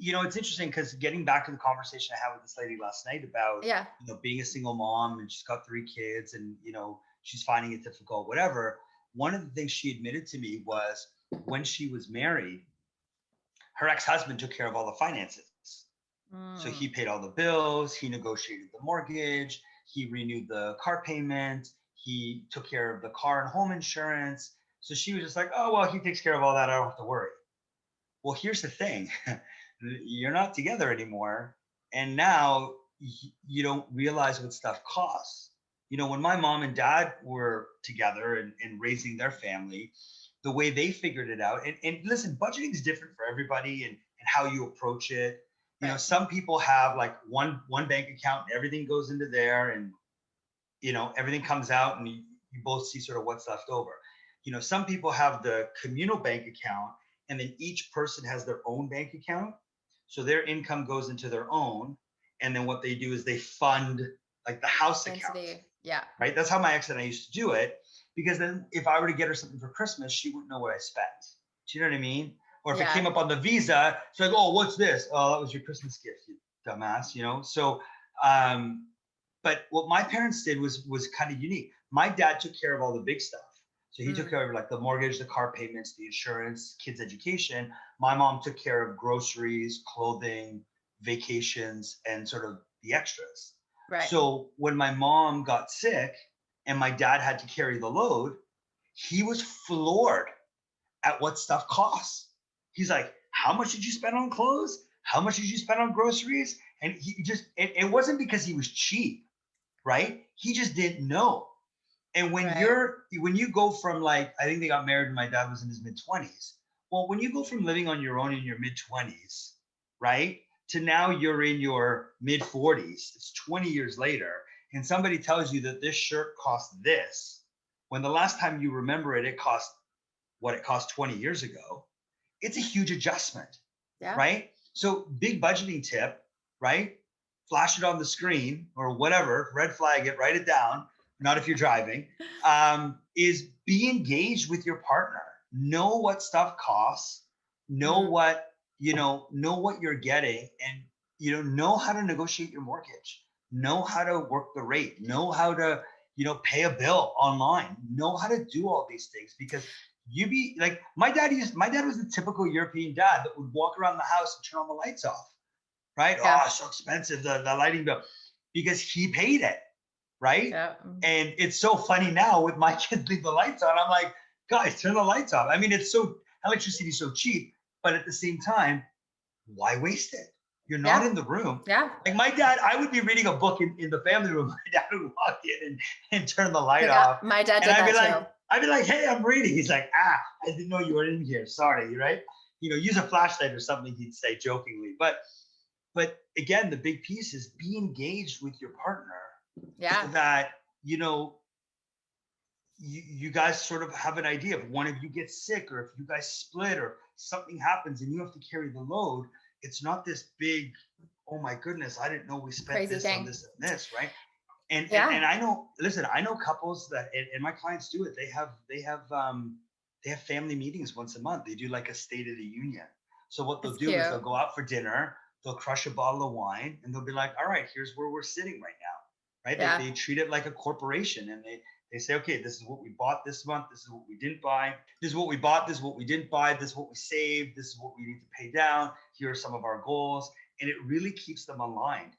It's interesting because getting back to the conversation I had with this lady last night about, Yeah. being a single mom, and she's got 3 kids, and, she's finding it difficult, whatever. One of the things she admitted to me was when she was married, her ex-husband took care of all the finances. So he Mm. paid all the bills, he negotiated the mortgage, he renewed the car payment, he took care of the car and home insurance. So she was just like, oh, well, he takes care of all that. I don't have to worry. Well, here's the thing. You're not together anymore. And now you don't realize what stuff costs. When my mom and dad were together and raising their family, the way they figured it out, and listen, budgeting is different for everybody, and how you approach it. Right. Some people have like one bank account and everything goes into there, and everything comes out, and you both see sort of what's left over. Some people have the communal bank account, and then each person has their own bank account, so their income goes into their own, and then what they do is they fund like the house account, Yeah. right? That's how my ex and I used to do it, because then if I were to get her something for Christmas, she wouldn't know what I spent. Do you know what I mean? Or if it came Yeah. up on the Visa, it's like, oh, what's this? Oh, that was your Christmas gift, you dumbass. So um but what my parents did was kind of unique. My dad took care of all the big stuff. So he took Mm. care of like the mortgage, the car payments, the insurance, kids' education. My mom took care of groceries, clothing, vacations, and sort of the extras. Right. So when my mom got sick and my dad had to carry the load, he was floored at what stuff costs. He's like, how much did you spend on clothes? How much did you spend on groceries? And he just, it wasn't because he was cheap, right? He just didn't know. And Right. when you go from, like, I think they got married when my dad was in his mid 20s. Well, when you go from living on your own in your mid 20s, right, to now you're in your mid 40s, it's 20 years later, and somebody tells you that this shirt costs this, when the last time you remember it, it cost what it cost 20 years ago. It's a huge adjustment, Yeah. right? So, big budgeting tip, right? Flash it on the screen or whatever, red flag it, write it down, not if you're driving, is be engaged with your partner. Know what stuff costs, know Mm. what, know what you're getting, and, know how to negotiate your mortgage, know how to work the rate, know how to, pay a bill online, know how to do all these things, because you be like, my dad was the typical European dad that would walk around the house and turn all the lights off, right? Yeah. Oh, it's so expensive, the lighting bill, because he paid it, right? Yeah. Mm. And it's so funny now with my kids leave the lights on. I'm like, guys, turn the lights off. I mean, electricity is so cheap, but at the same time, why waste it? You're not Yeah. in the room. Yeah. Like my dad, I would be reading a book in the family room. My dad would walk in and turn the light off. My dad And did that too. I'd be like, hey, I'm reading. He's like, I didn't know you were in here. Sorry, right? Use a flashlight or something, he'd say jokingly. But again, the big piece is be engaged with your partner, so Yeah. that, you know, you guys sort of have an idea. If one of you gets sick, or if you guys split, or something happens and you have to carry the load, it's not this big, oh my goodness, I didn't know we spent Crazy this on thing. this and this, right? And Yeah. I know, listen, I know couples that, and my clients do it. They have family meetings once a month. They do like a state of the union. So what they'll It's do is they'll cute. go out for dinner, they'll crush a bottle of wine, and they'll be like, all right, here's where we're sitting right now, right? Yeah. They treat it like a corporation, and they say, okay, this is what we bought this month, this is what we didn't buy, this is what we bought, this is what we didn't buy, this is what we saved, this is what we need to pay down, here are some of our goals. And it really keeps them aligned.